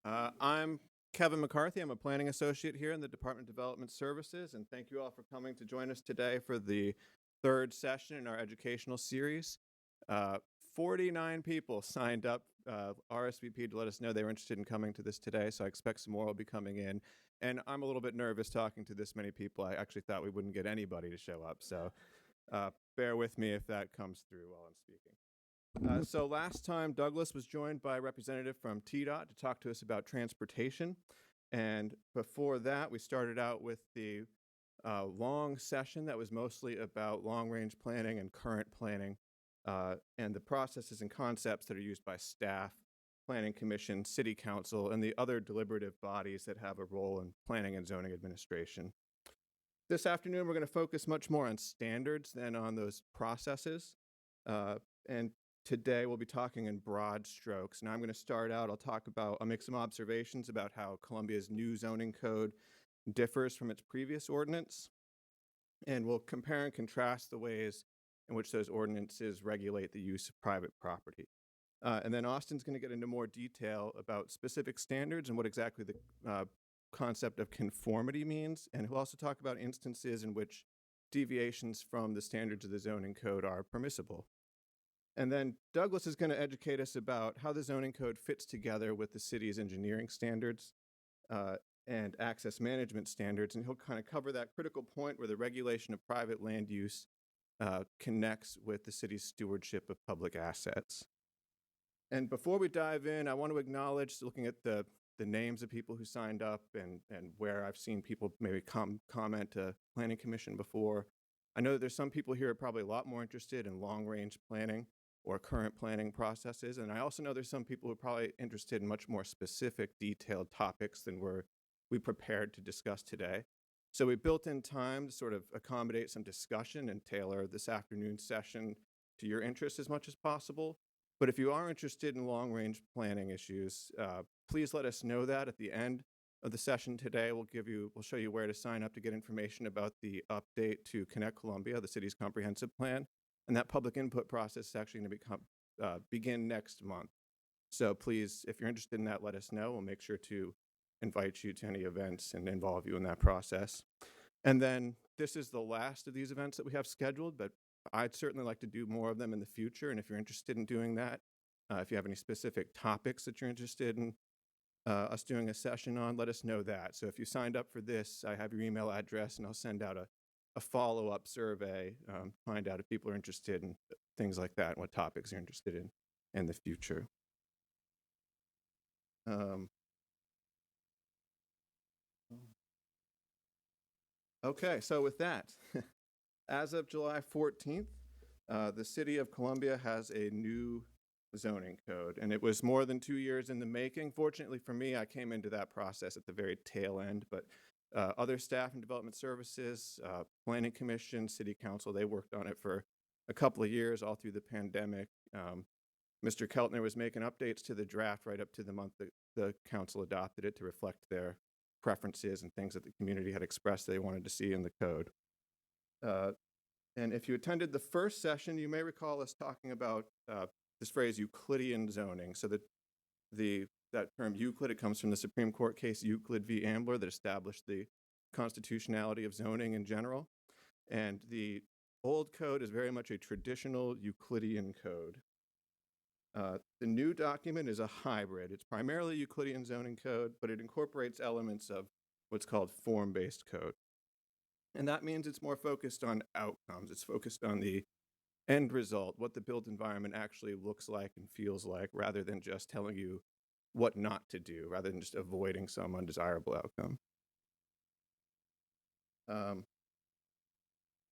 I'm Kevin McCarthy. I'm a planning associate here in the Department of Development Services, and thank you all for coming to join us today for the third session in our educational series. 49 people signed up, RSVP to let us know they were interested in coming to this today, so I expect some more will be coming in. And I'm a little bit nervous talking to this many people. I actually thought we wouldn't get anybody to show up, so bear with me if that comes through while I'm speaking. So last time, Douglas was joined by a representative from TDOT to talk to us about transportation. And before that, we started out with the long session that was mostly about long-range planning and current planning and the processes and concepts that are used by staff, planning commission, city council, and the other deliberative bodies that have a role in planning and zoning administration. This afternoon, we're going to focus much more on standards than on those processes. And today we'll be talking in broad strokes. Now I'm going to start out, I'll make some observations about how Columbia's new zoning code differs from its previous ordinance. And we'll compare and contrast the ways in which those ordinances regulate the use of private property. And then Austin's going to get into more detail about specific standards and what exactly the concept of conformity means. And he'll also talk about instances in which deviations from the standards of the zoning code are permissible. And then Douglas is going to educate us about how the zoning code fits together with the city's engineering standards and access management standards. And he'll kind of cover that critical point where the regulation of private land use connects with the city's stewardship of public assets. And before we dive in, I want to acknowledge, looking at the names of people who signed up and where I've seen people maybe comment to Planning Commission before. I know that there's some people here who are probably a lot more interested in long-range planning or current planning processes. And I also know there's some people who are probably interested in much more specific, detailed topics than we prepared to discuss today. So we built in time to sort of accommodate some discussion and tailor this afternoon's session to your interests as much as possible. But if you are interested in long-range planning issues, please let us know that at the end of the session today. We'll show you where to sign up to get information about the update to Connect Columbia, the city's comprehensive plan. And that public input process is actually going to begin next month. So please, if you're interested in that, let us know. We'll make sure to invite you to any events and involve you in that process. And then this is the last of these events that we have scheduled, but I'd certainly like to do more of them in the future. And if you're interested in doing that, if you have any specific topics that you're interested in us doing a session on, let us know that. So if you signed up for this, I have your email address, and I'll send out a follow-up survey, find out if people are interested in things like that and what topics you're interested in the future. Okay, so with that, as of July 14th, the city of Columbia has a new zoning code, and it was more than 2 years in the making. Fortunately for me, I came into that process at the very tail end, but other staff and development services, planning commission, city council, they worked on it for a couple of years, all through the pandemic. Mr. Keltner was making updates to the draft right up to the month that the council adopted it to reflect their preferences and things that the community had expressed they wanted to see in the code. And if you attended the first session, you may recall us talking about this phrase Euclidean zoning. So that term Euclid, it comes from the Supreme Court case Euclid v. Ambler that established the constitutionality of zoning in general. And the old code is very much a traditional Euclidean code. The new document is a hybrid. It's primarily Euclidean zoning code, but it incorporates elements of what's called form-based code. And that means it's more focused on outcomes. It's focused on the end result, what the built environment actually looks like and feels like, rather than just telling you what not to do, rather than just avoiding some undesirable outcome.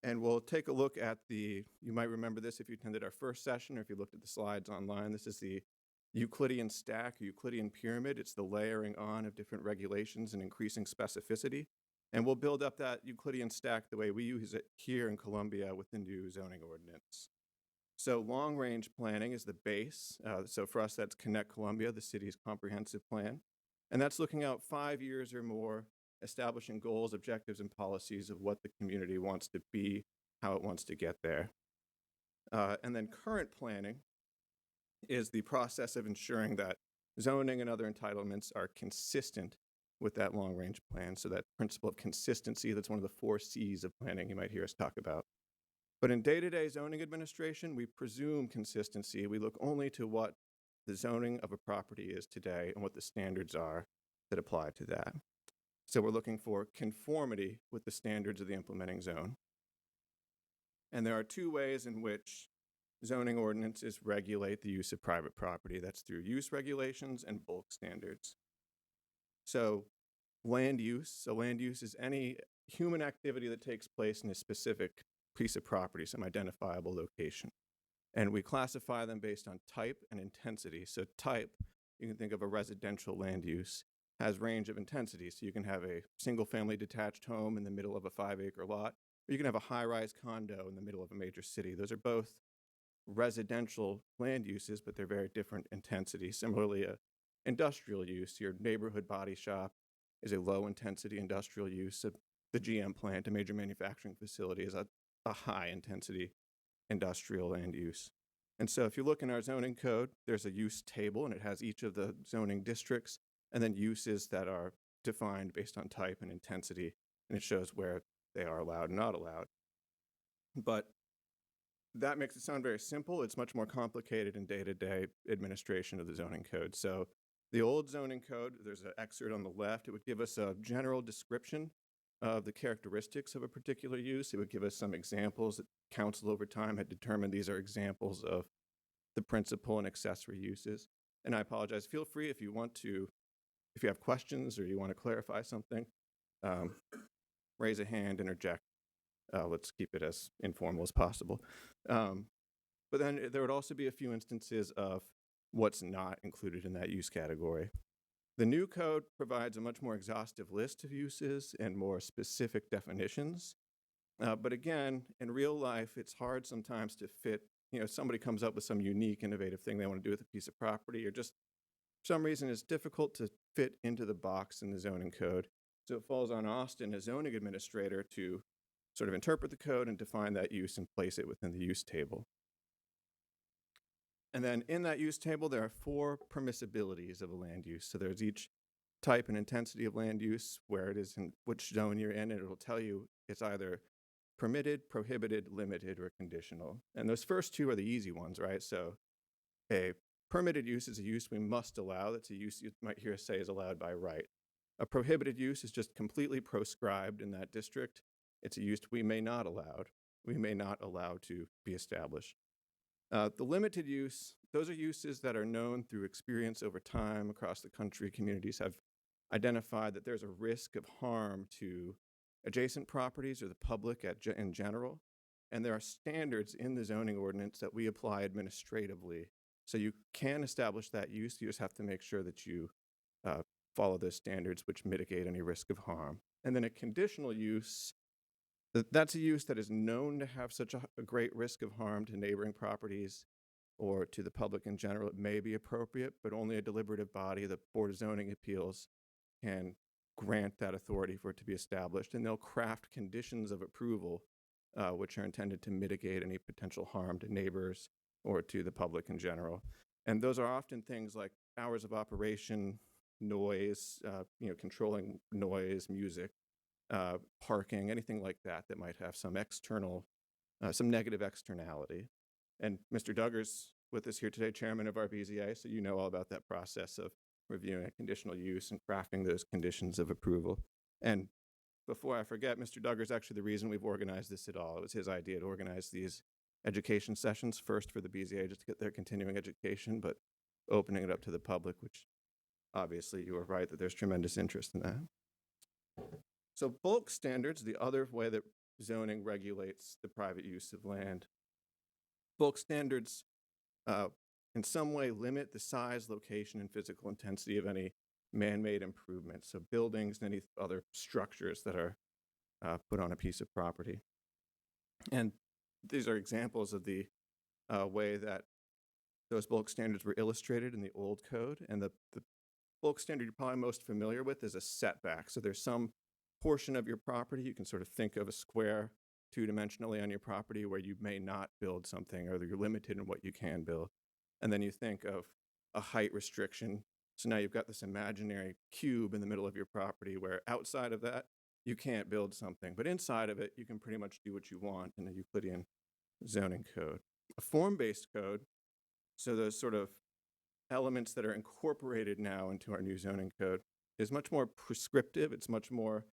And we'll take a look at you might remember this if you attended our first session or if you looked at the slides online. This is the Euclidean stack, or Euclidean pyramid. It's the layering on of different regulations and increasing specificity. And we'll build up that Euclidean stack the way we use it here in Columbia with the new zoning ordinance. So long-range planning is the base. So for us, that's Connect Columbia, the city's comprehensive plan. And that's looking out 5 years or more, establishing goals, objectives, and policies of what the community wants to be, how it wants to get there. And then current planning is the process of ensuring that zoning and other entitlements are consistent with that long-range plan. So that principle of consistency, that's one of the 4 C's of planning you might hear us talk about. But in day-to-day zoning administration, we presume consistency. We look only to what the zoning of a property is today and what the standards are that apply to that. So we're looking for conformity with the standards of the implementing zone. And there are 2 ways in which zoning ordinances regulate the use of private property. That's through use regulations and bulk standards. So land use. So land use is any human activity that takes place in a specific piece of property, some identifiable location. And we classify them based on type and intensity. So type, you can think of a residential land use, has range of intensity. So you can have a single-family detached home in the middle of a 5-acre lot, or you can have a high-rise condo in the middle of a major city. Those are both residential land uses, but they're very different intensity. Similarly, industrial use, your neighborhood body shop is a low-intensity industrial use. The GM plant, a major manufacturing facility, is a high-intensity industrial land use. And so if you look in our zoning code, there's a use table, and it has each of the zoning districts, and then uses that are defined based on type and intensity, and it shows where they are allowed and not allowed. But that makes it sound very simple. It's much more complicated in day-to-day administration of the zoning code. So the old zoning code, there's an excerpt on the left. It would give us a general description of the characteristics of a particular use. It would give us some examples that council over time had determined these are examples of the principal and accessory uses. And I apologize. Feel free if you have questions or you want to clarify something, raise a hand, interject. Let's keep it as informal as possible. But then there would also be a few instances of what's not included in that use category. The new code provides a much more exhaustive list of uses and more specific definitions. But again, in real life, it's hard sometimes to fit, somebody comes up with some unique, innovative thing they want to do with a piece of property, or just for some reason it's difficult to fit into the box in the zoning code. So it falls on Austin, a zoning administrator, to sort of interpret the code and define that use and place it within the use table. And then in that use table, there are 4 permissibilities of a land use. So there's each type and intensity of land use, where it is in which zone you're in, and it'll tell you it's either permitted, prohibited, limited, or conditional. And those first 2 are the easy ones, right? So a permitted use is a use we must allow. That's a use you might hear us say is allowed by right. A prohibited use is just completely proscribed in that district. It's a use we may not allow to be established. The limited use, those are uses that are known through experience over time across the country. Communities have identified that there's a risk of harm to adjacent properties or the public in general. And there are standards in the zoning ordinance that we apply administratively. So you can establish that use. You just have to make sure that you follow those standards which mitigate any risk of harm. And then a conditional use, that's a use that is known to have such a great risk of harm to neighboring properties or to the public in general. It may be appropriate, but only a deliberative body, the Board of Zoning Appeals, can grant that authority for it to be established. And they'll craft conditions of approval which are intended to mitigate any potential harm to neighbors or to the public in general. And those are often things like hours of operation, noise, controlling noise, music, parking, anything like that might have some some negative externality. And Mr. Duggar's with us here today, chairman of our BZA, so you know all about that process of reviewing a conditional use and crafting those conditions of approval. And before I forget, Mr. Duggar's actually the reason we've organized this at all. It was his idea to organize these education sessions, first for the BZA just to get their continuing education, but opening it up to the public, which obviously you are right that there's tremendous interest in that. So bulk standards, the other way that zoning regulates the private use of land. Bulk standards in some way limit the size, location, and physical intensity of any man-made improvements, so buildings and any other structures that are put on a piece of property. And these are examples of the way that those bulk standards were illustrated in the old code. And the bulk standard you're probably most familiar with is a setback. So there's some portion of your property, you can sort of think of a square 2-dimensionally on your property where you may not build something or you're limited in what you can build. And then you think of a height restriction So now you've got this imaginary cube in the middle of your property where outside of that, you can't build something, but inside of it, you can pretty much do what you want in a Euclidean zoning code. A form-based code, so those sort of elements that are incorporated now into our new zoning code, is much more prescriptive. It's much more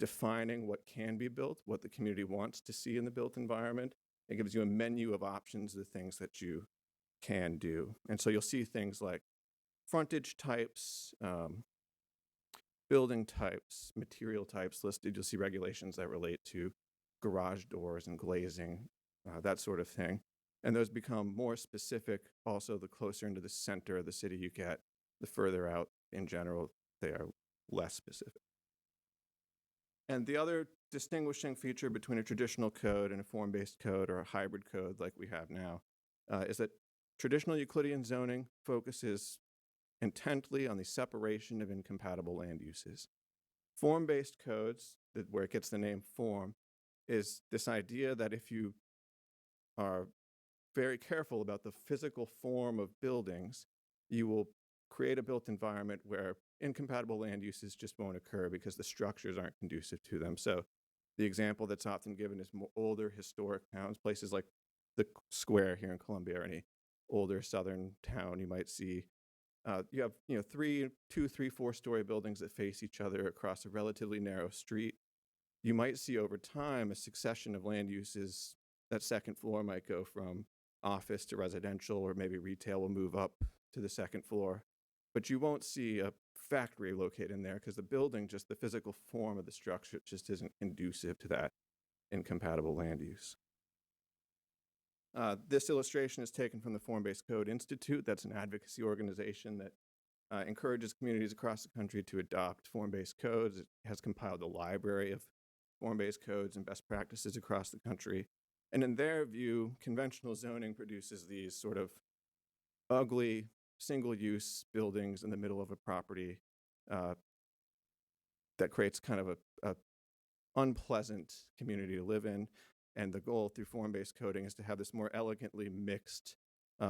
defining what can be built, what the community wants to see in the built environment. It gives you a menu of options, the things that you can do. And so you'll see things like frontage types, building types, material types listed. You'll see regulations that relate to garage doors and glazing, that sort of thing. And those become more specific also the closer into the center of the city you get. The further out in general, they are less specific. And the other distinguishing feature between a traditional code and a form-based code or a hybrid code like we have now is that traditional Euclidean zoning focuses intently on the separation of incompatible land uses. Form-based codes, where it gets the name form, is this idea that if you are very careful about the physical form of buildings, you will create a built environment where incompatible land uses just won't occur because the structures aren't conducive to them. So the example that's often given is older historic towns, places like the Square here in Columbia or any older southern town you might see. You have 2, 3, 4-story buildings that face each other across a relatively narrow street. You might see over time a succession of land uses. That second floor might go from office to residential, or maybe retail will move up to the second floor. But you won't see a factory located in there because the building, just the physical form of the structure, just isn't conducive to that incompatible land use. This illustration is taken from the Form-Based Code Institute. That's an advocacy organization that encourages communities across the country to adopt form-based codes. It has compiled a library of form-based codes and best practices across the country. And in their view, conventional zoning produces these sort of ugly, single-use buildings in the middle of a property that creates kind of a unpleasant community to live in. And the goal through form-based coding is to have this more elegantly mixed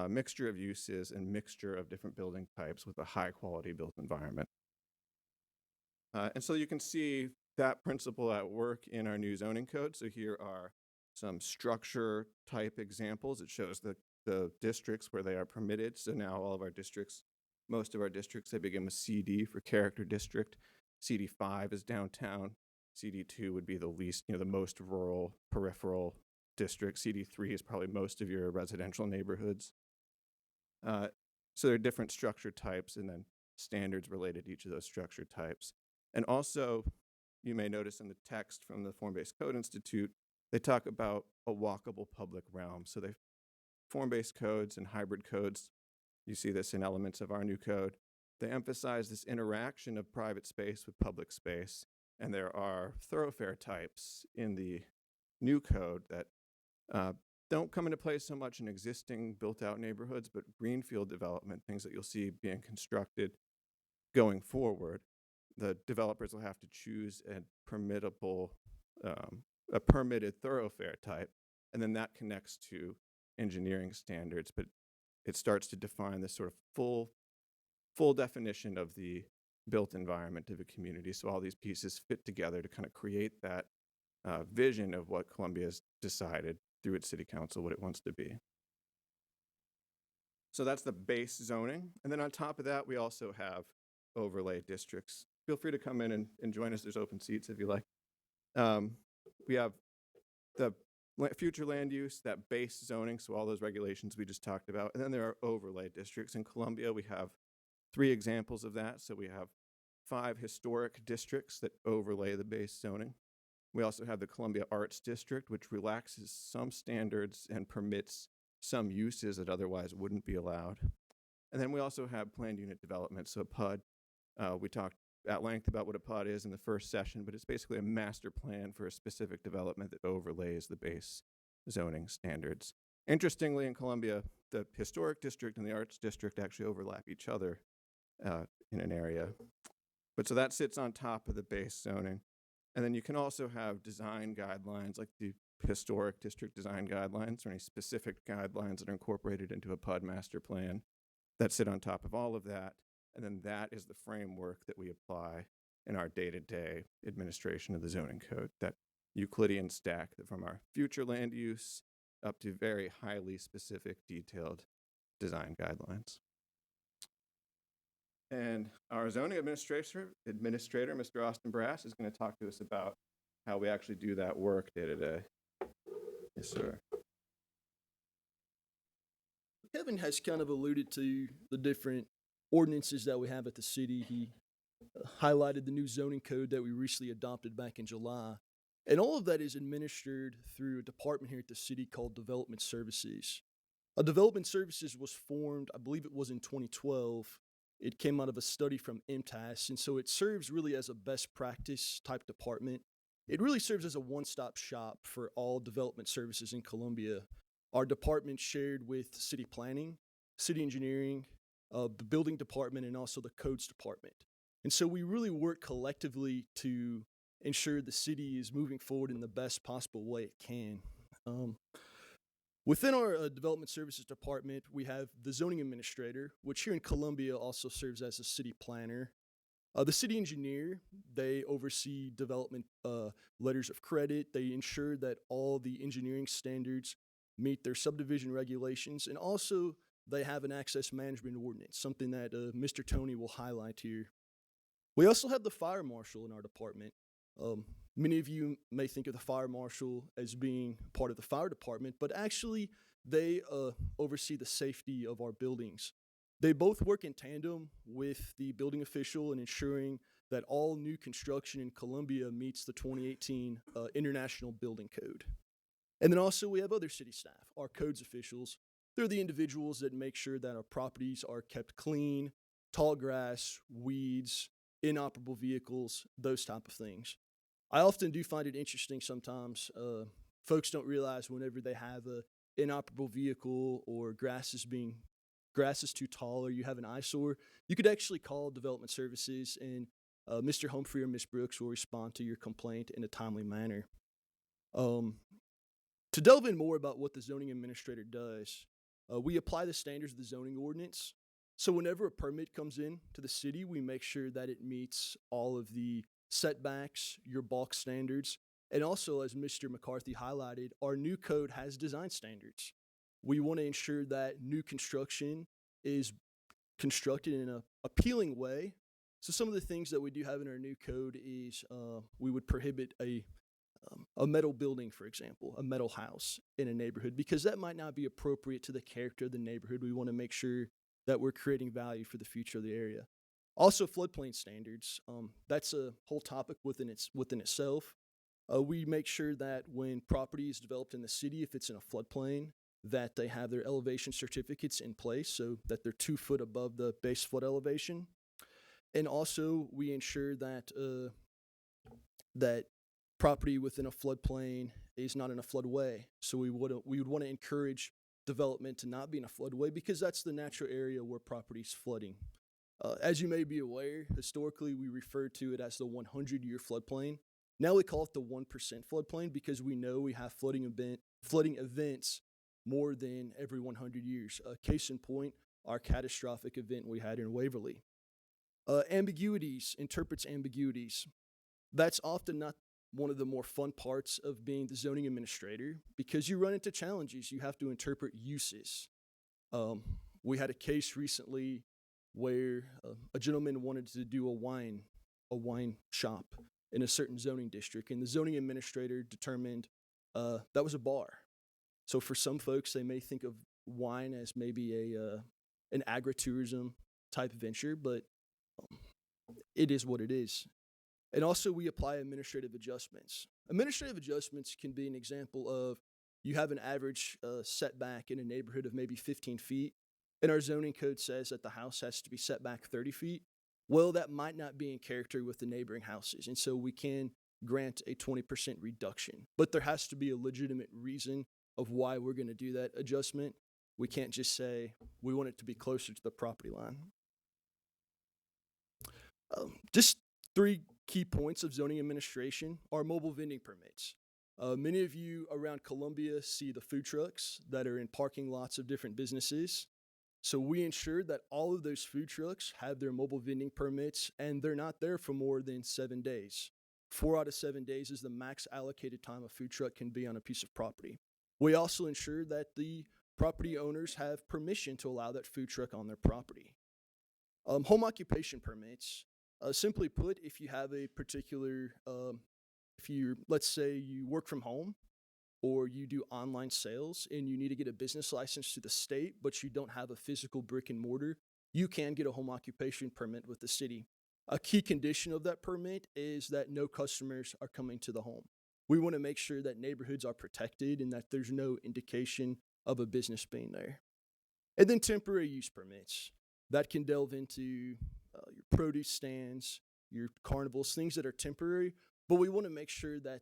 mixture of uses and mixture of different building types with a high-quality built environment. And so you can see that principle at work in our new zoning code. So here are some structure type examples. It shows the districts where they are permitted. So now all of our districts, most of our districts, they begin with CD for character district. CD5 is downtown. CD2 would be the least, the most rural, peripheral district. CD3 is probably most of your residential neighborhoods. So there are different structure types and then standards related to each of those structure types. And also, you may notice in the text from the Form-Based Code Institute, they talk about a walkable public realm. So they form-based codes and hybrid codes, you see this in elements of our new code, they emphasize this interaction of private space with public space. And there are thoroughfare types in the new code that don't come into play so much in existing built-out neighborhoods, but greenfield development, things that you'll see being constructed going forward. The developers will have to choose a permitted thoroughfare type, and then that connects to engineering standards, but it starts to define this sort of full definition of the built environment of a community. So all these pieces fit together to kind of create that vision of what Columbia has decided through its city council, what it wants to be. So that's the base zoning. And then on top of that, we also have overlay districts. Feel free to come in and join us. There's open seats if you like. We have the future land use, that base zoning, so all those regulations we just talked about. And then there are overlay districts. In Columbia, we have 3 examples of that. So we have 5 historic districts that overlay the base zoning. We also have the Columbia Arts District, which relaxes some standards and permits some uses that otherwise wouldn't be allowed. And then we also have planned unit development, so PUD. We talked at length about what a PUD is in the first session, but it's basically a master plan for a specific development that overlays the base zoning standards. Interestingly, in Columbia, the historic district and the arts district actually overlap each other in an area. But so that sits on top of the base zoning. And then you can also have design guidelines like the historic district design guidelines or any specific guidelines that are incorporated into a PUD master plan that sit on top of all of that. And then that is the framework that we apply in our day-to-day administration of the zoning code, that Euclidean stack from our future land use up to very highly specific, detailed design guidelines. And our zoning administrator, Mr. Austin Brass, is going to talk to us about how we actually do that work day to day. Yes, sir. Kevin has kind of alluded to the different ordinances that we have at the city. He highlighted the new zoning code that we recently adopted back in July. And all of that is administered through a department here at the city called Development Services. Development Services was formed, I believe it was in 2012. It came out of a study from MTAS, and so it serves really as a best practice type department. It really serves as a one-stop shop for all development services in Columbia. Our department shared with city planning, city engineering, the building department, and also the codes department. And so we really work collectively to ensure the city is moving forward in the best possible way it can. Within our development services department, we have the zoning administrator, which here in Columbia also serves as a city planner. The city engineer, they oversee development letters of credit. They ensure that all the engineering standards meet their subdivision regulations, and also they have an access management ordinance, something that Mr. Tony will highlight here. We also have the fire marshal in our department. Many of you may think of the fire marshal as being part of the fire department, but actually they oversee the safety of our buildings. They both work in tandem with the building official in ensuring that all new construction in Columbia meets the 2018 International Building Code. And then also we have other city staff, our codes officials. They're the individuals that make sure that our properties are kept clean, tall grass, weeds, inoperable vehicles, those type of things. I often do find it interesting sometimes. Folks don't realize whenever they have a inoperable vehicle or grass is too tall or you have an eyesore, you could actually call development services and Mr. Humphrey or Ms. Brooks will respond to your complaint in a timely manner. To delve in more about what the zoning administrator does, we apply the standards of the zoning ordinance. So whenever a permit comes in to the city, we make sure that it meets all of the setbacks, your bulk standards, and also, as Mr. McCarthy highlighted, our new code has design standards. We want to ensure that new construction is constructed in an appealing way. So some of the things that we do have in our new code is we would prohibit a metal building, for example, a metal house in a neighborhood, because that might not be appropriate to the character of the neighborhood. We want to make sure that we're creating value for the future of the area. Also, floodplain standards. That's a whole topic within itself. We make sure that when property is developed in the city, if it's in a floodplain, that they have their elevation certificates in place so that they're 2 foot above the base flood elevation. And also, we ensure that that property within a floodplain is not in a floodway. So we would want to encourage development to not be in a floodway because that's the natural area where property is flooding. As you may be aware, historically we referred to it as the 100-year floodplain. Now we call it the 1% floodplain because we know we have flooding events more than every 100 years. Case in point, our catastrophic event we had in Waverly. Ambiguities, interprets ambiguities. That's often not one of the more fun parts of being the zoning administrator because you run into challenges. You have to interpret uses. We had a case recently where a gentleman wanted to do a wine shop in a certain zoning district, and the zoning administrator determined that was a bar. So for some folks, they may think of wine as maybe an agritourism type venture, but it is what it is. And also we apply administrative adjustments. Administrative adjustments can be an example of you have an average setback in a neighborhood of maybe 15 feet, and our zoning code says that the house has to be set back 30 feet. Well, that might not be in character with the neighboring houses, and so we can grant a 20% reduction. But there has to be a legitimate reason of why we're going to do that adjustment. We can't just say we want it to be closer to the property line. Just 3 key points of zoning administration are mobile vending permits. Many of you around Columbia see the food trucks that are in parking lots of different businesses. So we ensure that all of those food trucks have their mobile vending permits and they're not there for more than 7 days. 4 out of 7 days is the max allocated time a food truck can be on a piece of property. We also ensure that the property owners have permission to allow that food truck on their property. Home occupation permits, simply put, if you have a particular, if you, let's say you work from home or you do online sales and you need to get a business license to the state, but you don't have a physical brick and mortar, you can get a home occupation permit with the city. A key condition of that permit is that no customers are coming to the home. We want to make sure that neighborhoods are protected and that there's no indication of a business being there. And then temporary use permits. That can delve into your produce stands, your carnivals, things that are temporary, but we want to make sure that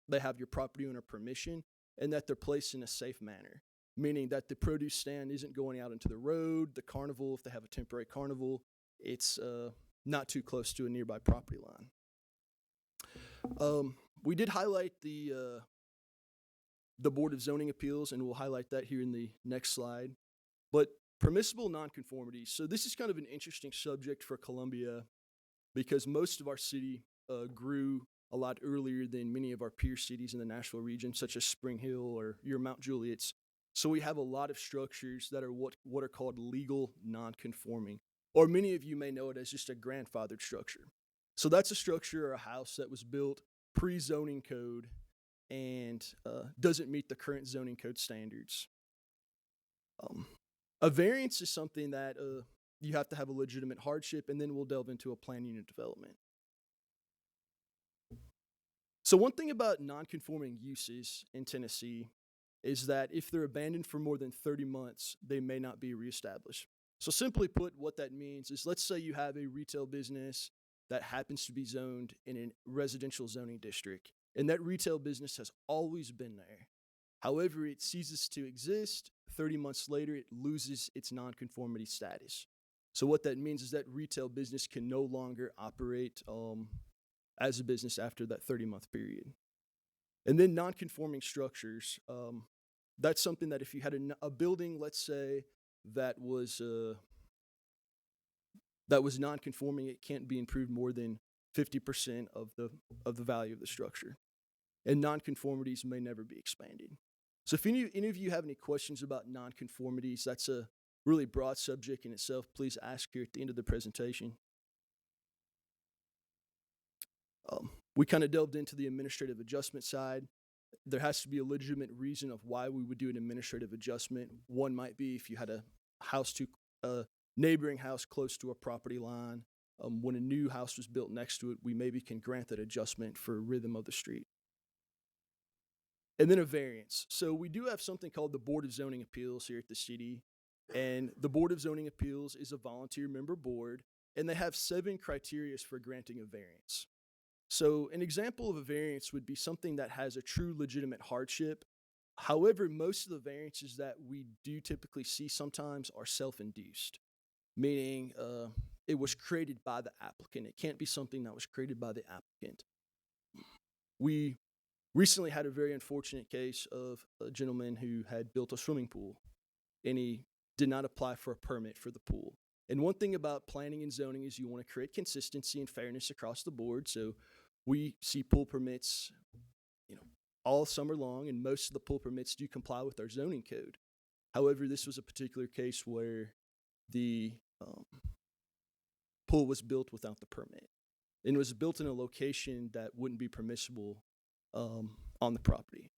they have your property owner permission and that they're placed in a safe manner, meaning that the produce stand isn't going out into the road, the carnival, if they have a temporary carnival, it's not too close to a nearby property line. We did highlight the Board of Zoning Appeals, and we'll highlight that here in the next slide. But permissible nonconformities. So this is kind of an interesting subject for Columbia because most of our city grew a lot earlier than many of our peer cities in the Nashville region, such as Spring Hill or your Mount Juliet's. So we have a lot of structures that are what are called legal nonconforming, or many of you may know it as just a grandfathered structure. So that's a structure or a house that was built pre-zoning code and doesn't meet the current zoning code standards. A variance is something that you have to have a legitimate hardship, and then we'll delve into a plan unit development. So one thing about non-conforming uses in Tennessee is that if they're abandoned for more than 30 months, they may not be reestablished. So simply put, what that means is, let's say you have a retail business that happens to be zoned in a residential zoning district, and that retail business has always been there. However, it ceases to exist. 30 months later, it loses its nonconformity status. So what that means is that retail business can no longer operate as a business after that 30-month period. And then nonconforming structures, that's something that if you had a building, let's say, that was nonconforming, it can't be improved more than 50% of the value of the structure. And nonconformities may never be expanded. So if any of you have any questions about nonconformities, that's a really broad subject in itself. Please ask here at the end of the presentation. We kind of delved into the administrative adjustment side. There has to be a legitimate reason of why we would do an administrative adjustment. One might be if you had a neighboring house close to a property line. When a new house was built next to it, we maybe can grant that adjustment for rhythm of the street. And then a variance. So we do have something called the Board of Zoning Appeals here at the city. And the Board of Zoning Appeals is a volunteer member board, and they have 7 criteria for granting a variance. So an example of a variance would be something that has a true legitimate hardship. However, most of the variances that we do typically see sometimes are self-induced, meaning it was created by the applicant. It can't be something that was created by the applicant. We recently had a very unfortunate case of a gentleman who had built a swimming pool, and he did not apply for a permit for the pool. And one thing about planning and zoning is you want to create consistency and fairness across the board. So we see pool permits, all summer long, and most of the pool permits do comply with our zoning code. However, this was a particular case where the pool was built without the permit, and it was built in a location that wouldn't be permissible on the property.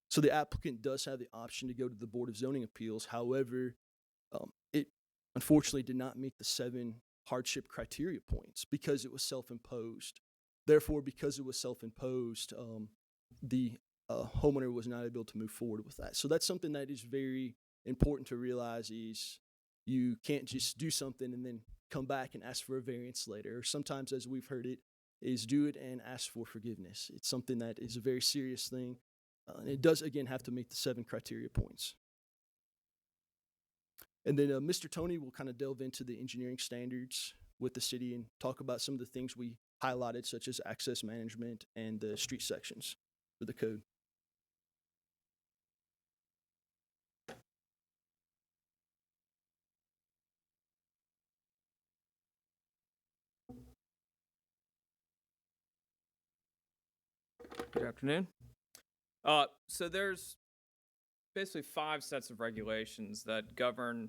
So the applicant does have the option to go to the Board of Zoning Appeals. However, it unfortunately did not meet the 7 hardship criteria points because it was self-imposed. Therefore, because it was self-imposed, the homeowner was not able to move forward with that. So that's something that is very important to realize is you can't just do something and then come back and ask for a variance later. Or sometimes, as we've heard it, is do it and ask for forgiveness. It's something that is a very serious thing. And it does, again, have to meet the 7 criteria points. And then Mr. Tony will kind of delve into the engineering standards with the city and talk about some of the things we highlighted, such as access management and the street sections for the code. Good afternoon. So there's basically 5 sets of regulations that govern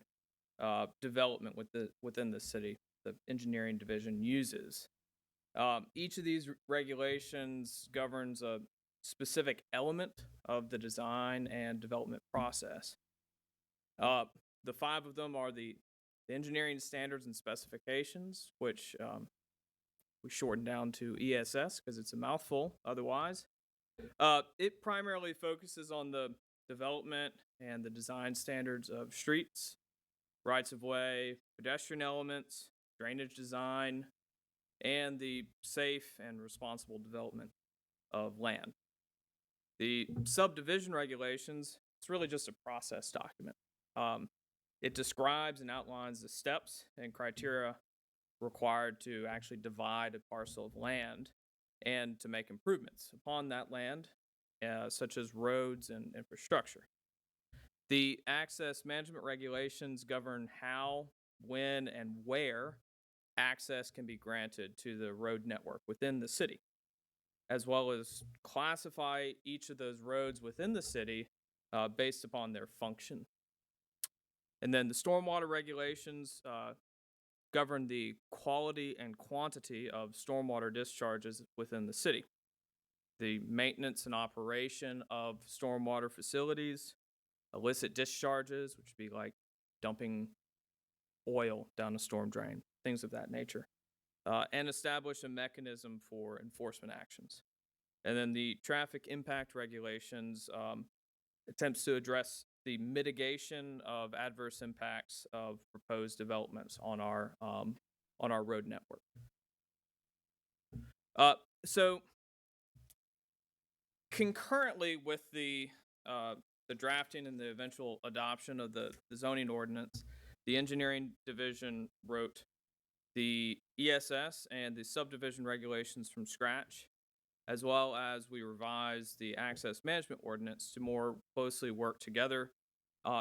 development within the city. The engineering division uses. Each of these regulations governs a specific element of the design and development process. Uh, the 5 of them are the engineering standards and specifications, which we shorten down to ESS because it's a mouthful otherwise. It primarily focuses on the development and the design standards of streets, rights of way, pedestrian elements, drainage design, and the safe and responsible development of land. The subdivision regulations, it's really just a process document. It describes and outlines the steps and criteria required to actually divide a parcel of land and to make improvements upon that land, such as roads and infrastructure. The access management regulations govern how, when, and where access can be granted to the road network within the city, as well as classify each of those roads within the city based upon their function. And then the stormwater regulations govern the quality and quantity of stormwater discharges within the city, the maintenance and operation of stormwater facilities, illicit discharges, which would be like dumping oil down a storm drain, things of that nature, and establish a mechanism for enforcement actions. And then the traffic impact regulations attempts to address the mitigation of adverse impacts of proposed developments on our road network. So concurrently with the drafting and the eventual adoption of the zoning ordinance, the engineering division wrote the ESS and the subdivision regulations from scratch, as well as we revised the access management ordinance to more closely work together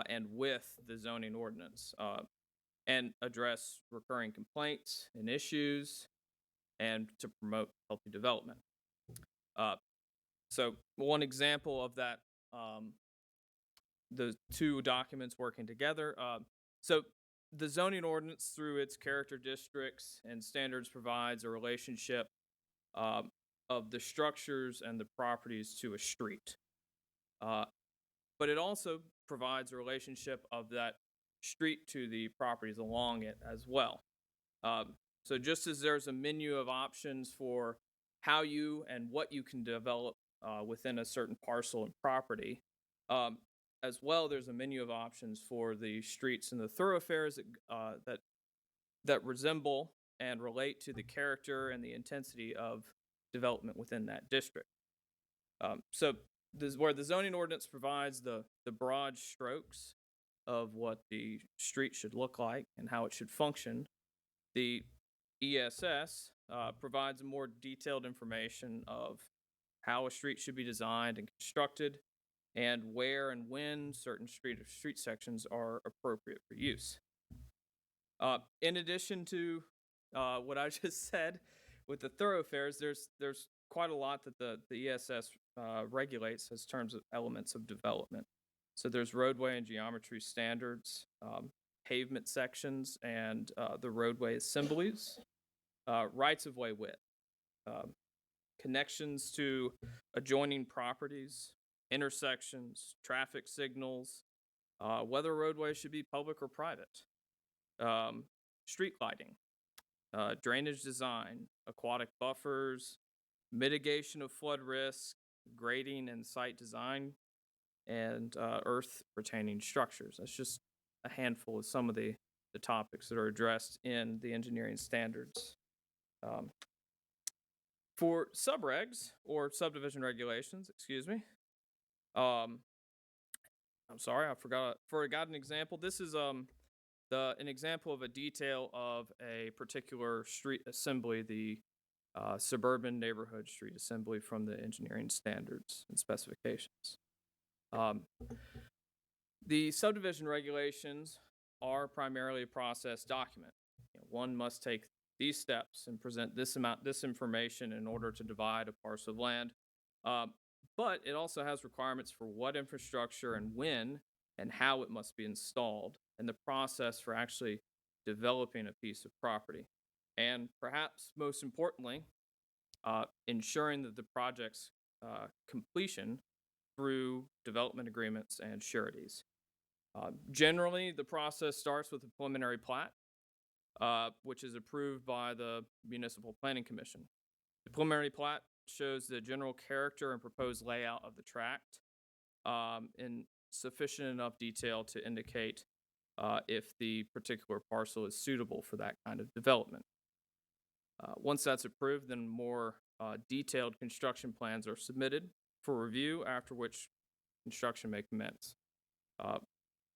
and with the zoning ordinance and address recurring complaints and issues and to promote healthy development. So one example of that, the 2 documents working together. So the zoning ordinance, through its character districts and standards, provides a relationship of the structures and the properties to a street. But it also provides a relationship of that street to the properties along it as well. So just as there's a menu of options for how you and what you can develop within a certain parcel and property, as well, there's a menu of options for the streets and the thoroughfares that resemble and relate to the character and the intensity of development within that district. So this is where the zoning ordinance provides the broad strokes of what the street should look like and how it should function. The ESS provides more detailed information of how a street should be designed and constructed, and where and when certain street sections are appropriate for use. In addition to what I just said with the thoroughfares, there's quite a lot that the ESS regulates as terms of elements of development. So there's roadway and geometry standards, pavement sections, and the roadway assemblies, rights of way width, connections to adjoining properties, intersections, traffic signals, whether a roadway should be public or private, street lighting, drainage design, aquatic buffers, mitigation of flood risk, grading and site design, and earth retaining structures. That's just a handful of some of the topics that are addressed in the engineering standards. For subregs or subdivision regulations, excuse me. I'm sorry, I forgot an example. This is an example of a detail of a particular street assembly, the suburban neighborhood street assembly from the engineering standards and specifications. The subdivision regulations are primarily a process document. One must take these steps and present this information in order to divide a parcel of land But it also has requirements for what infrastructure and when and how it must be installed, and the process for actually developing a piece of property. And perhaps most importantly, ensuring that the project's completion through development agreements and sureties. Generally, the process starts with a preliminary plat, which is approved by the Municipal Planning Commission. The preliminary plat shows the general character and proposed layout of the tract in sufficient enough detail to indicate if the particular parcel is suitable for that kind of development. Once that's approved, then more detailed construction plans are submitted for review, after which construction may commence.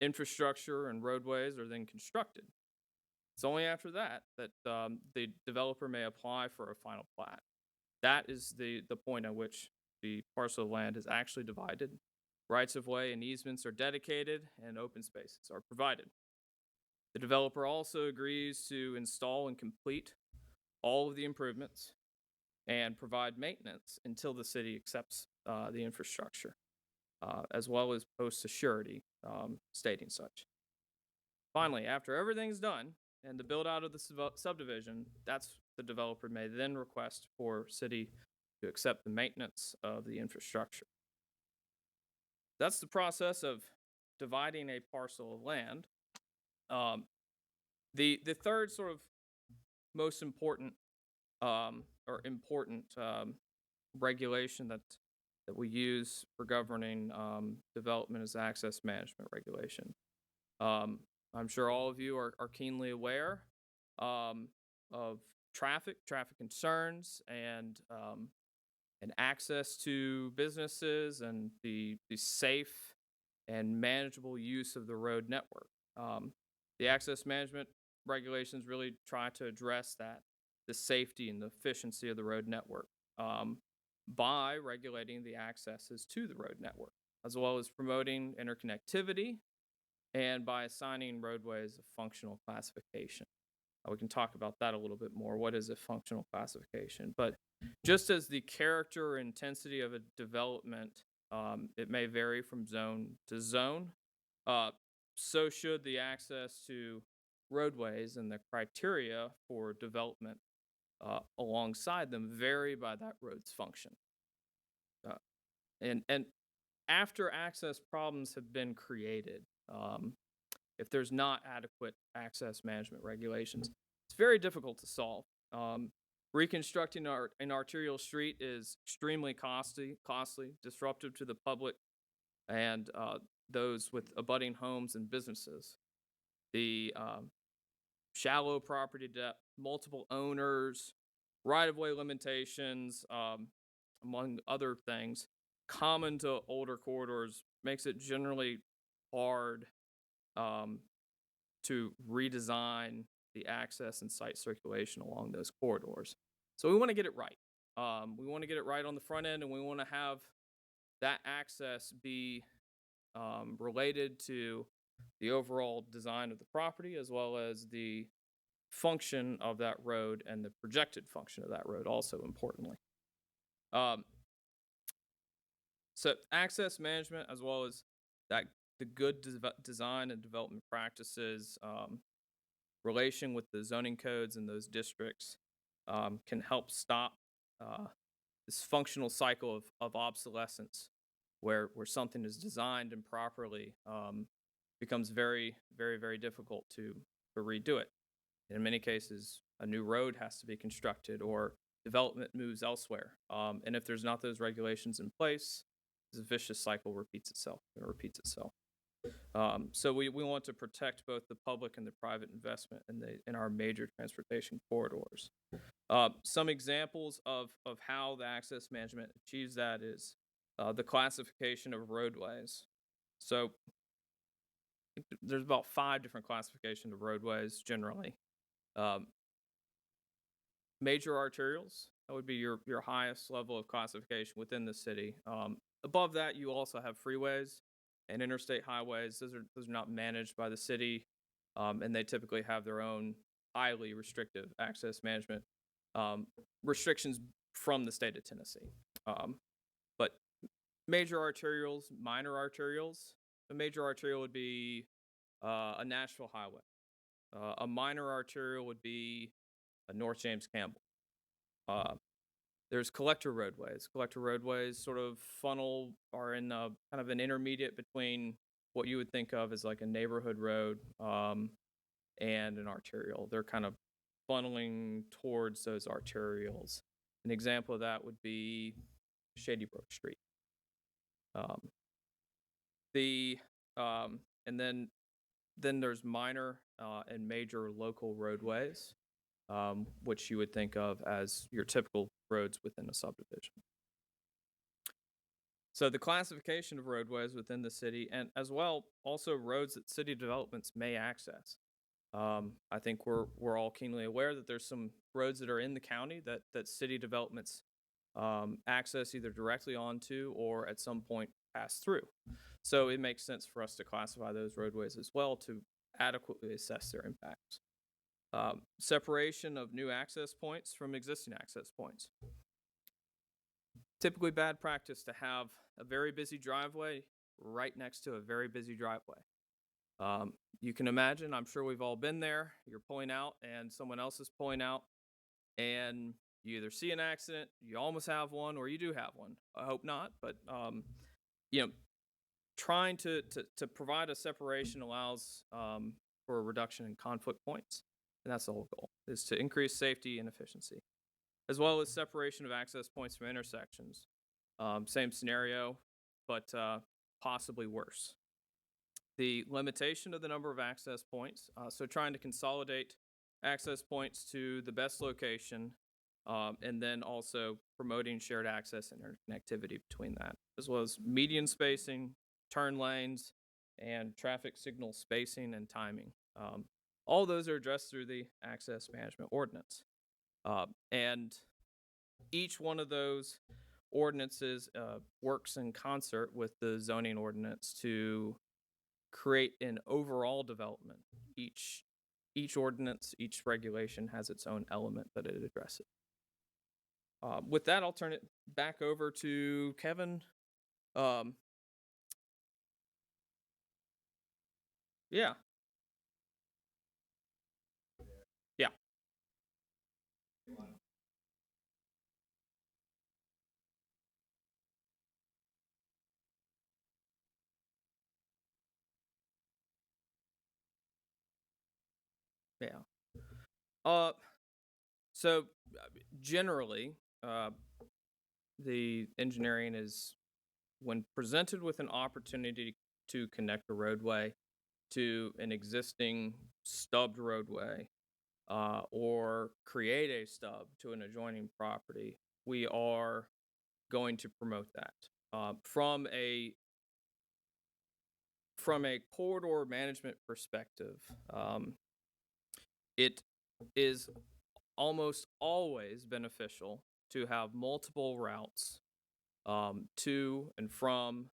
Infrastructure and roadways are then constructed. It's only after that that the developer may apply for a final plat. That is the point at which the parcel of land is actually divided. Rights of way and easements are dedicated, and open spaces are provided. The developer also agrees to install and complete all of the improvements and provide maintenance until the city accepts the infrastructure, as well as posts a surety stating such. Finally, after everything's done and the build out of the subdivision, that's the developer may then request for city to accept the maintenance of the infrastructure. That's the process of dividing a parcel of land. The third sort of most important regulation that we use for governing development is access management regulation. I'm sure all of you are keenly aware of traffic concerns, and access to businesses, and the safe and manageable use of the road network. The access management regulations really try to address that, the safety and the efficiency of the road network, by regulating the accesses to the road network, as well as promoting interconnectivity, and by assigning roadways a functional classification. We can talk about that a little bit more. What is a functional classification? But just as the character or intensity of a development, it may vary from zone to zone, so should the access to roadways and the criteria for development alongside them vary by that road's function. And after access problems have been created, if there's not adequate access management regulations, it's very difficult to solve. Reconstructing an arterial street is extremely costly, disruptive to the public and those with abutting homes and businesses. The shallow property depth, multiple owners, right-of-way limitations, among other things, common to older corridors, makes it generally hard to redesign the access and site circulation along those corridors. So we want to get it right. We want to get it right on the front end, and we want to have that access be related to the overall design of the property, as well as the function of that road and the projected function of that road, also importantly. So access management, as well as that, the good design and development practices, relation with the zoning codes in those districts, can help stop this functional cycle of obsolescence, where something is designed improperly, becomes very, very, very difficult to redo it. In many cases, a new road has to be constructed, or development moves elsewhere. And if there's not those regulations in place, this vicious cycle repeats itself. So we want to protect both the public and the private investment in our major transportation corridors. Some examples of how the access management achieves that is the classification of roadways. So there's about 5 different classifications of roadways generally. Major arterials, that would be your highest level of classification within the city. Above that, you also have freeways and interstate highways. Those are not managed by the city, and they typically have their own highly restrictive access management restrictions from the state of Tennessee. But Major arterials, minor arterials. A major arterial would be a national highway. A minor arterial would be a North James Campbell. There's collector roadways. Collector roadways sort of are in kind of an intermediate between what you would think of as like a neighborhood road and an arterial. They're kind of funneling towards those arterials. An example of that would be Shady Brook Street. And then there's minor and major local roadways, which you would think of as your typical roads within a subdivision. So the classification of roadways within the city, and as well also roads that city developments may access. I think we're all keenly aware that there's some roads that are in the county that city developments access either directly onto or at some point pass through. So it makes sense for us to classify those roadways as well to adequately assess their impacts. Separation of new access points from existing access points. Typically bad practice to have a very busy driveway right next to a very busy driveway. You can imagine, I'm sure we've all been there, you're pulling out and someone else is pulling out, and you either see an accident, you almost have one, or you do have one. I hope not, but trying to provide a separation allows for a reduction in conflict points, and that's the whole goal, is to increase safety and efficiency, as well as separation of access points from intersections. Same scenario, but possibly worse. The limitation of the number of access points, so trying to consolidate access points to the best location, and then also promoting shared access and interconnectivity between that, as well as median spacing, turn lanes, and traffic signal spacing and timing. All those are addressed through the Access Management Ordinance. And each one of those ordinances works in concert with the Zoning Ordinance to create an overall development. Each ordinance, each regulation has its own element that it addresses. With that, I'll turn it back over to Kevin. Yeah. Yeah. Yeah. So generally, the engineering is, when presented with an opportunity to connect a roadway to an existing stubbed roadway, or create a stub to an adjoining property, we are going to promote that. From a corridor management perspective, it is almost always beneficial to have multiple routes to and from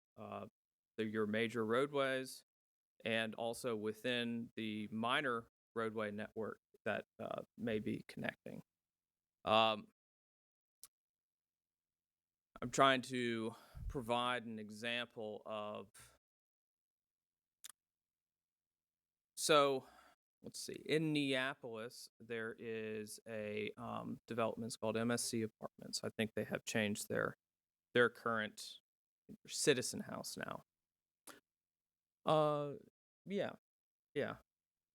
your major roadways, and also within the minor roadway network that may be connecting. I'm trying to provide an example of, so let's see, in Neapolis, there is a development called MSC Apartments. I think they have changed their current Citizen House now. Yeah.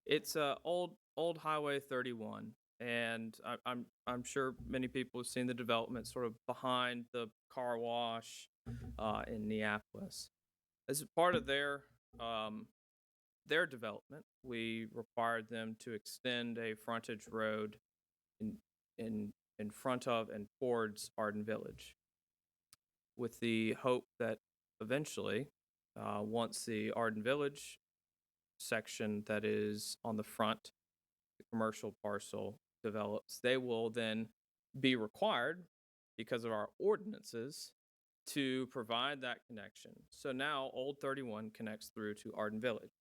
It's old Highway 31, and I'm sure many people have seen the development sort of behind the car wash in Neapolis. As a part of their development, we required them to extend a frontage road in front of and towards Arden Village, with the hope that eventually, once the Arden Village section that is on the front, the commercial parcel, develops, they will then be required, because of our ordinances, to provide that connection. So now Old 31 connects through to Arden Village.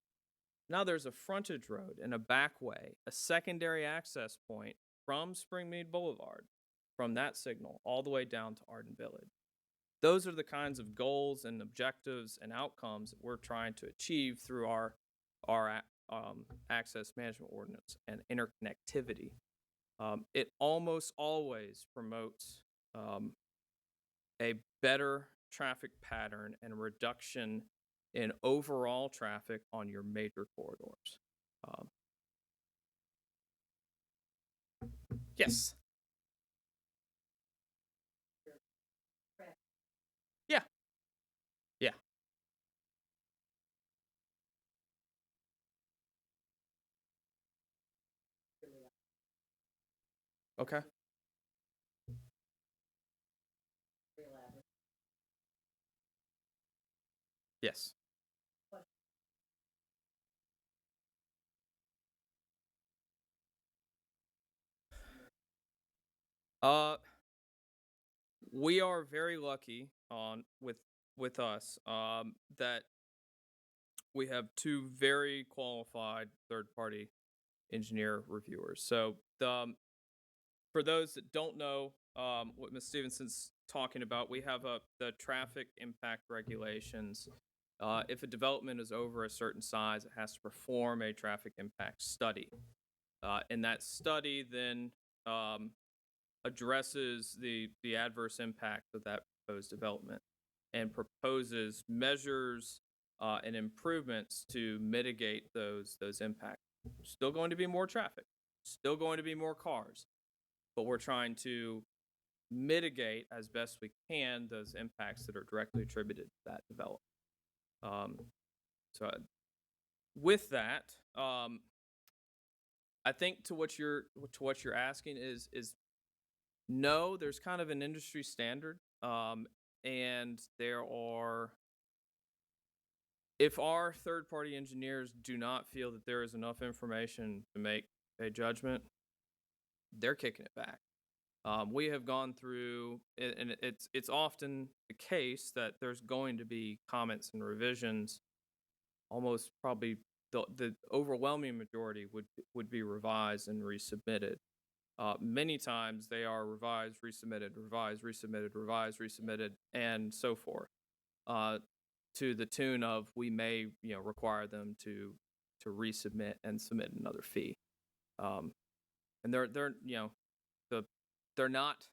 Now there's a frontage road and a back way, a secondary access point from Springmead Boulevard, from that signal all the way down to Arden Village. those are the kinds of goals and objectives and outcomes that we're trying to achieve through our access management ordinance and interconnectivity. It almost always promotes a better traffic pattern and a reduction in overall traffic on your major corridors. Um, yes. Yeah. Yeah. Okay. Yes. Uh, we are very lucky on with us that we have two very qualified third party engineer reviewers. So for those that don't know what Ms. Stevenson's talking about, we have the traffic impact regulations. If a development is over a certain size, it has to perform a traffic impact study. And that study then addresses the adverse impact of that proposed development and proposes measures and improvements to mitigate those impacts. Still going to be more traffic, still going to be more cars, but we're trying to mitigate as best we can those impacts that are directly attributed to that development. So with that, I think to what you're asking is no, there's kind of an industry standard, and there are. If our third-party engineers do not feel that there is enough information to make a judgment, they're kicking it back. We have gone through, and it's often the case that there's going to be comments and revisions. Almost probably the overwhelming majority would be revised and resubmitted. Many times they are revised, resubmitted, revised, resubmitted, revised, resubmitted, and so forth. To the tune of we may require them to resubmit and submit another fee. And they're they're not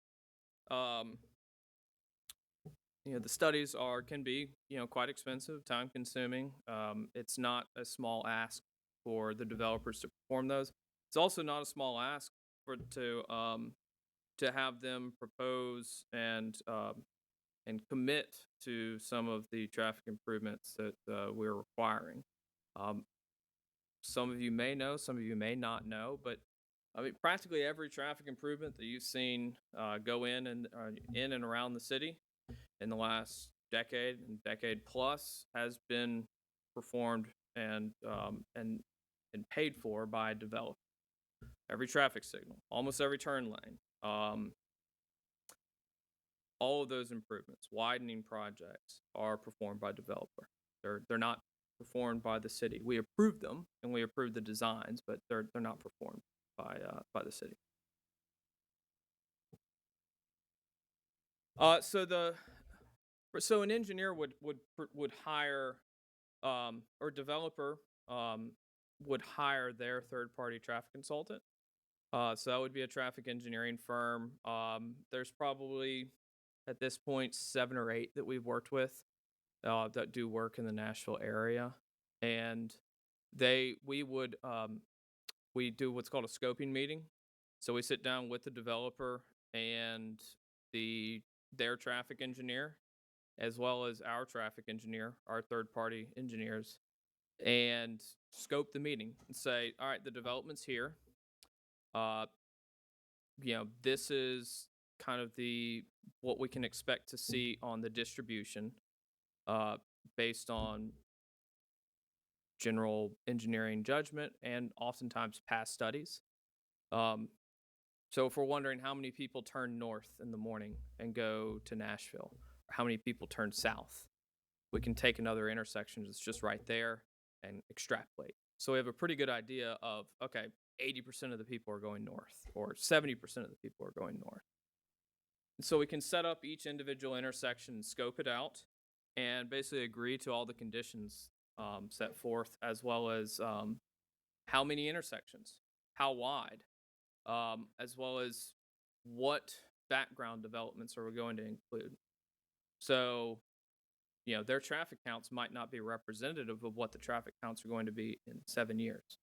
the studies can be quite expensive, time consuming. It's not a small ask for the developers to perform those. It's also not a small ask to have them propose and commit to some of the traffic improvements that we're requiring. Some of you may know, some of you may not know, but I mean, practically every traffic improvement that you've seen go in and around the city in the last decade and decade plus has been performed and paid for by a developer. Every traffic signal, almost every turn lane, all of those improvements, widening projects, are performed by developer. They're not performed by the city. We approve them and we approve the designs, but they're not performed by the city. So an engineer would hire or developer would hire their third-party traffic consultant. So that would be a traffic engineering firm. There's probably at this point 7 or 8 that we've worked with that do work in the Nashville area, and we do what's called a scoping meeting. So we sit down with the developer and their traffic engineer, as well as our traffic engineer, our third-party engineers, and scope the meeting and say, all right, the development's here. This is kind of what we can expect to see on the distribution based on general engineering judgment and oftentimes past studies. So if we're wondering how many people turn north in the morning and go to Nashville, or how many people turn south, we can take another intersection that's just right there and extrapolate. So we have a pretty good idea of, okay, 80% of the people are going north, or 70% of the people are going north. So we can set up each individual intersection and scope it out and basically agree to all the conditions set forth, as well as how many intersections, how wide, as well as what background developments are we going to include. So, their traffic counts might not be representative of what the traffic counts are going to be in 7 years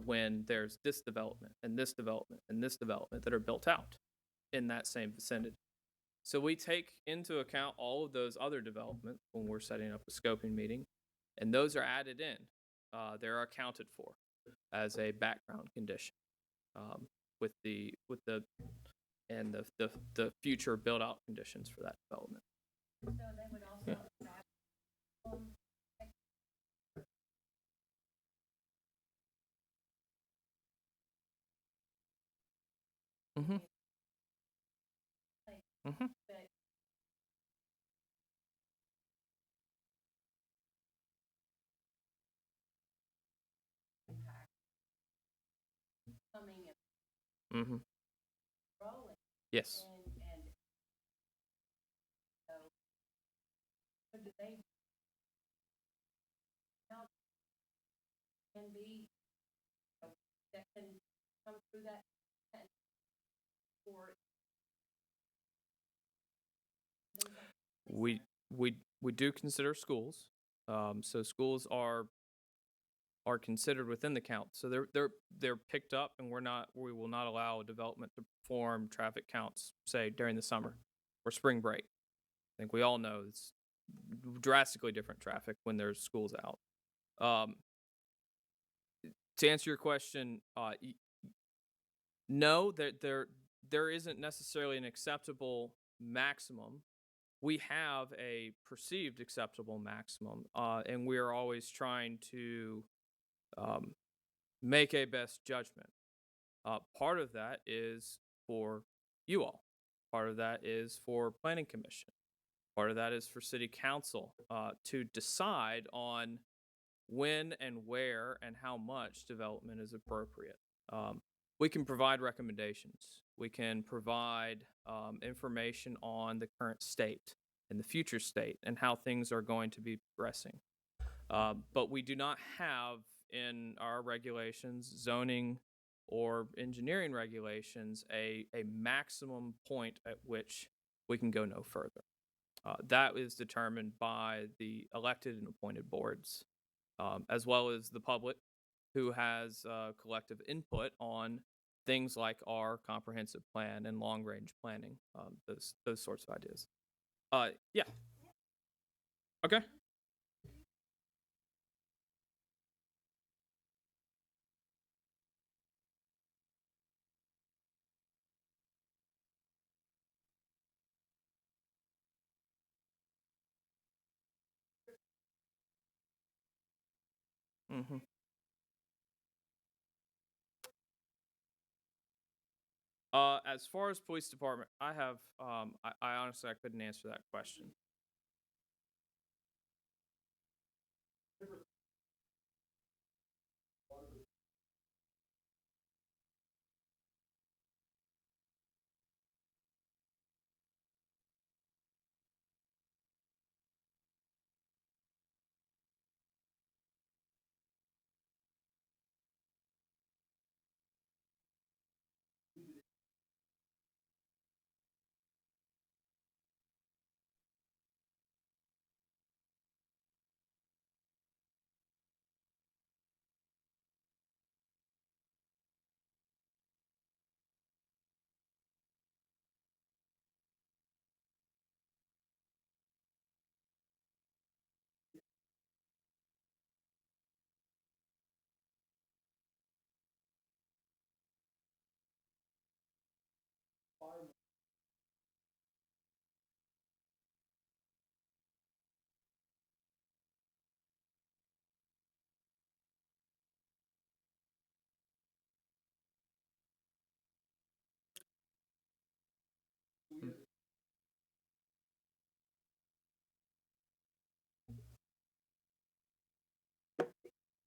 when there's this development and this development and this development that are built out in that same vicinity. So we take into account all of those other developments when we're setting up a scoping meeting, and those are added in. They're accounted for as a background condition with the future build out conditions for that development. So they would also establish Mm-hmm. like Mm-hmm. that impact coming and Mm-hmm. rolling Yes. and so what do they how can be that can come through that and or things like We do consider schools. So schools are considered within the count. So they're picked up, and we will not allow development to perform traffic counts, say during the summer or spring break. I think we all know it's drastically different traffic when there's schools out. To answer your question, no, there isn't necessarily an acceptable maximum. We have a perceived acceptable maximum, and we are always trying to make a best judgment. Part of that is for you all. Part of that is for Planning Commission. Part of that is for City Council to decide on when and where and how much development is appropriate. We can provide recommendations. We can provide information on the current state and the future state and how things are going to be progressing. But we do not have in our regulations, zoning or engineering regulations, a maximum point at which we can go no further. That is determined by the elected and appointed boards, as well as the public, who has collective input on things like our comprehensive plan and long range planning, those sorts of ideas. Yeah. Okay. Mm-hmm. As far as police department, I have, I honestly, I couldn't answer that question.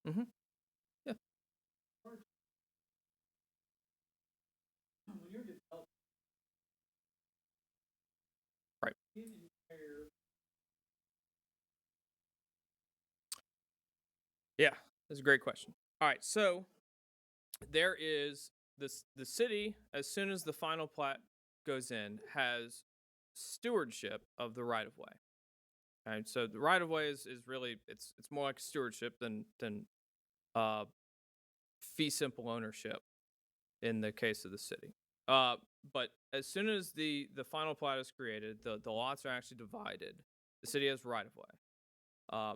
Mm-hmm. Yeah. Yeah, that's a great question. All right, so there is this the city, as soon as the final plat goes in, has stewardship of the right of way. And so the right of way is really it's more like stewardship than uh fee simple ownership in the case of the city. Uh, but as soon as the final plat is created, the lots are actually divided. The city has right of way. Uh,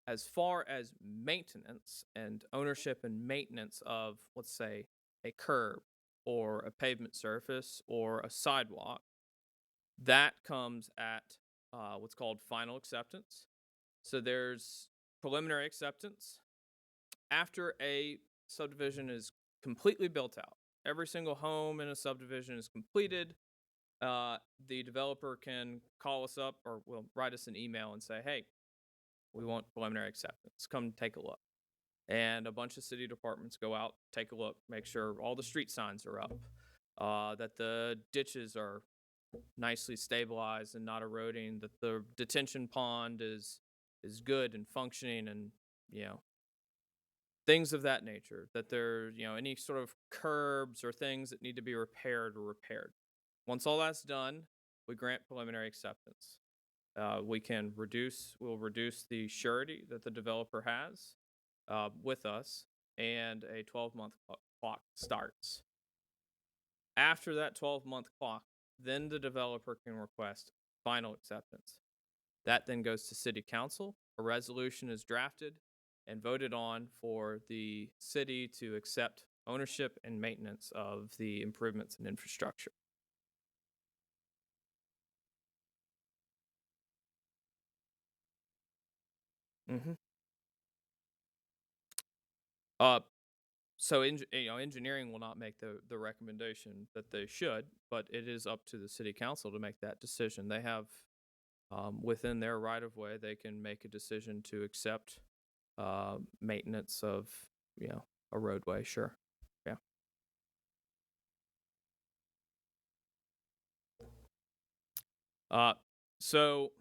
as far as maintenance and ownership and maintenance of, let's say, a curb or a pavement surface or a sidewalk, that comes at what's called final acceptance. So there's preliminary acceptance after a subdivision is completely built out. Every single home in a subdivision is completed. The developer can call us up or will write us an email and say, "Hey, we want preliminary acceptance. Come take a look." And a bunch of city departments go out, take a look, make sure all the street signs are up, that the ditches are nicely stabilized and not eroding, that the detention pond is good and functioning, and you know things of that nature. That there any sort of curbs or things that need to be repaired or repaired. Once all that's done, we grant preliminary acceptance. We'll reduce the surety that the developer has with us, and a 12-month clock starts. After that 12-month clock, then the developer can request final acceptance. That then goes to city council. A resolution is drafted and voted on for the city to accept ownership and maintenance of the improvements and infrastructure. Mm-hmm. Uh, so engineering will not make the recommendation that they should, but it is up to the city council to make that decision. They have within their right of way, they can make a decision to accept maintenance of a roadway. Sure, yeah. Uh, so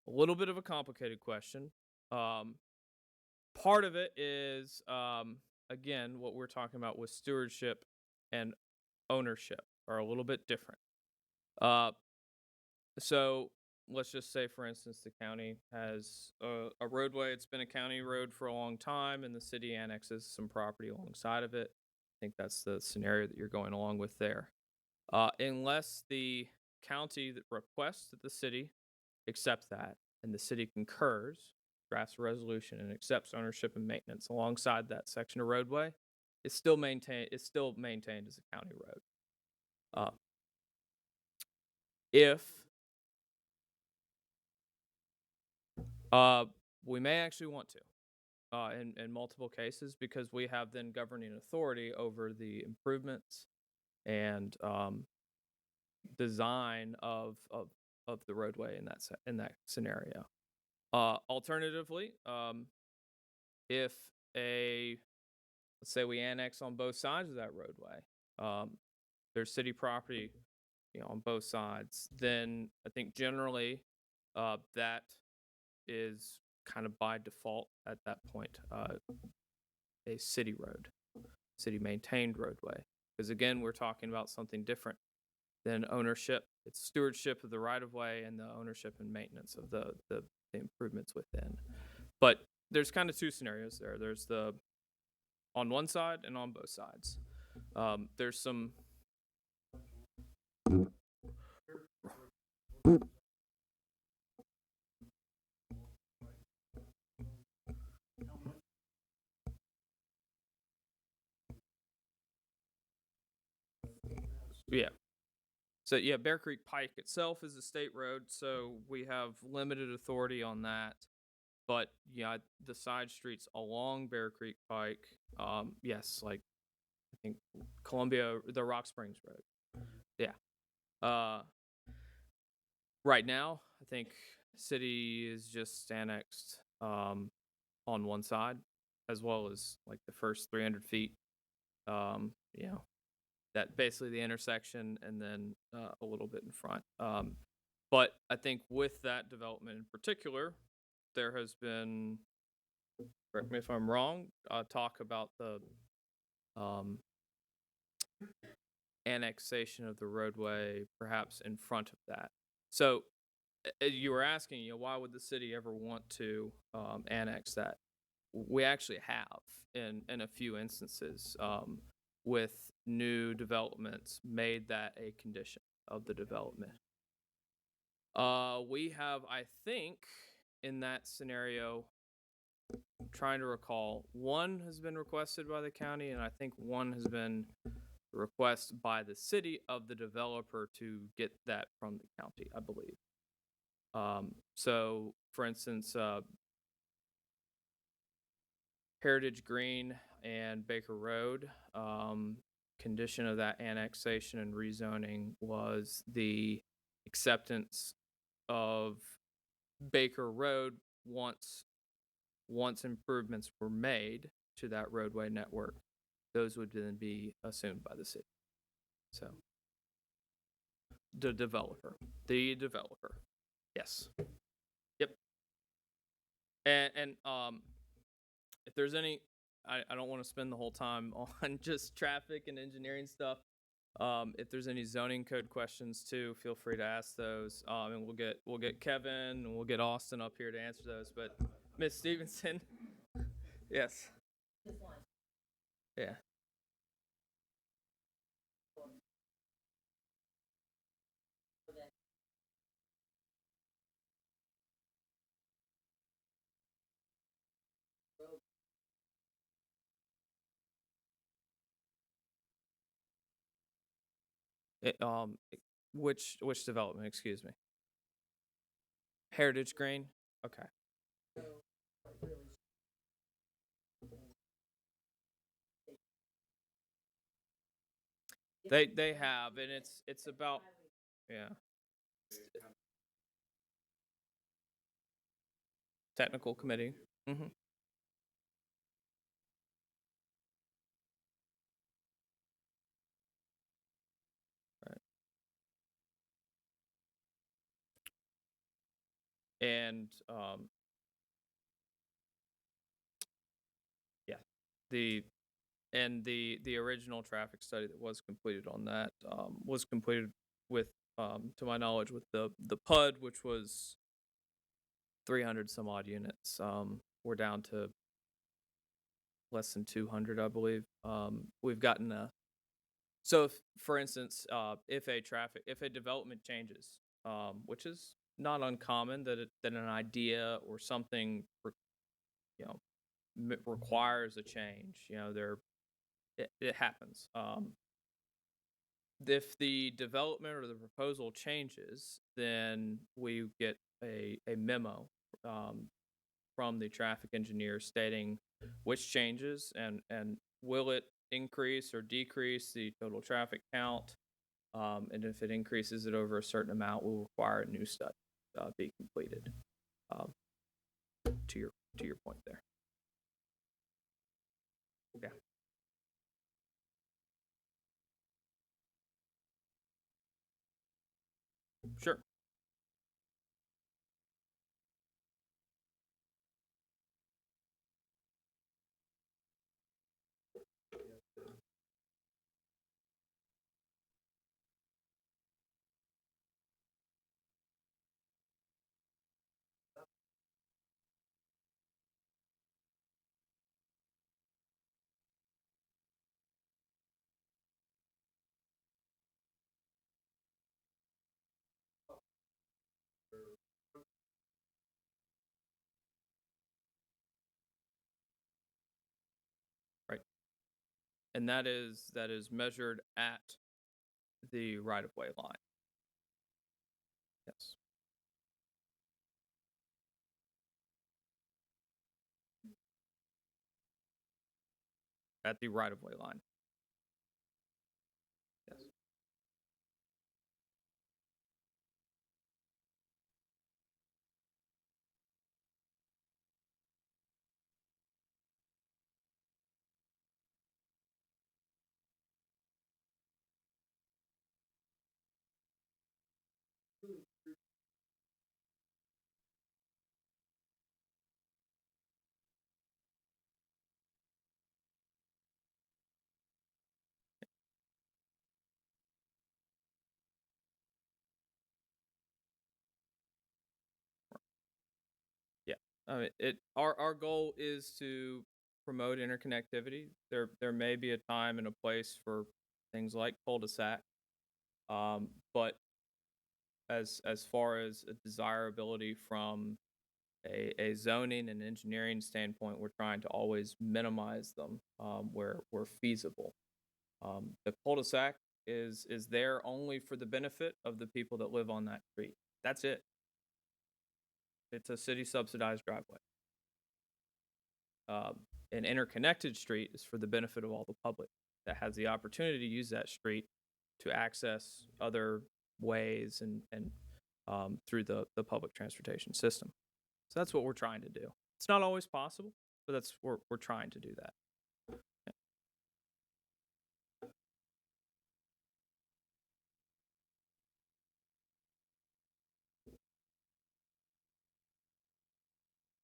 a little bit of a complicated question. Um, Part of it is again what we're talking about with stewardship and ownership are a little bit different. Uh, so let's just say, for instance, the county has a roadway. It's been a county road for a long time, and the city annexes some property alongside of it. I think that's the scenario that you're going along with there. Unless the county that requests that the city accept that, and the city concurs, drafts a resolution, and accepts ownership and maintenance alongside that section of roadway, it's still maintained. It's still maintained as a county road. Uh, if we may actually want to, in multiple cases, because we have then governing authority over the improvements and design of the roadway in that scenario. Alternatively, if let's say we annex on both sides of that roadway, there's city property, on both sides, then I think generally that is kind of by default at that point a city road, city maintained roadway. Because again, we're talking about something different than ownership. It's stewardship of the right of way and the ownership and maintenance of the improvements within. But there's kind of two scenarios there. There's the on one side and on both sides. There's some. Yeah. So yeah, Bear Creek Pike itself is a state road, so we have limited authority on that. But yeah, the side streets along Bear Creek Pike, yes, like I think Columbia, the Rock Springs Road. Yeah. Uh, right now, I think city is just annexed on one side, as well as like the first 300 feet. You know, that basically the intersection, and then a little bit in front. But I think with that development in particular, there has been, correct me if I'm wrong, talk about the um, annexation of the roadway perhaps in front of that. So you were asking, why would the city ever want to annex that? We actually have in a few instances with new developments made that a condition of the development. We have, I think, in that scenario, I'm trying to recall, one has been requested by the county, and I think one has been request by the city of the developer to get that from the county, I believe. So, for instance, Heritage Green and Baker Road, condition of that annexation and rezoning was the acceptance of Baker Road once improvements were made to that roadway network. Those would then be assumed by the city. So the developer, yes, yep. And if there's any, I don't want to spend the whole time on just traffic and engineering stuff. If there's any zoning code questions too, feel free to ask those. And we'll get Kevin and we'll get Austin up here to answer those. But Miss Stevenson, yes, Just one. yeah. For that. Which development? Excuse me. Heritage Green. Okay. They have, and it's about, yeah. Technical committee. Mm-hmm. Right. And yeah, the the original traffic study that was completed on that was completed with, to my knowledge, with the PUD, which was 300 some odd units. We're down to less than 200, I believe. We've gotten so if, for instance, if a development changes, which is not uncommon that an idea or something, you know, requires a change. It happens. If the development or the proposal changes, then we get a memo from the traffic engineer stating which changes and will it increase or decrease the total traffic count. And if it increases it over a certain amount, will require a new study be completed. Um, to your point there. Yeah. Sure. Right. And that is measured at the right of way line. Yes. At the right of way line. Yes. Our goal is to promote interconnectivity. There may be a time and a place for things like cul-de-sac, but as far as a desirability from a zoning and engineering standpoint, we're trying to always minimize them where feasible. The cul-de-sac is there only for the benefit of the people that live on that street. That's it. It's a city subsidized driveway. An interconnected street is for the benefit of all the public that has the opportunity to use that street to access other ways and through the public transportation system. So that's what we're trying to do. It's not always possible, but we're trying to do that.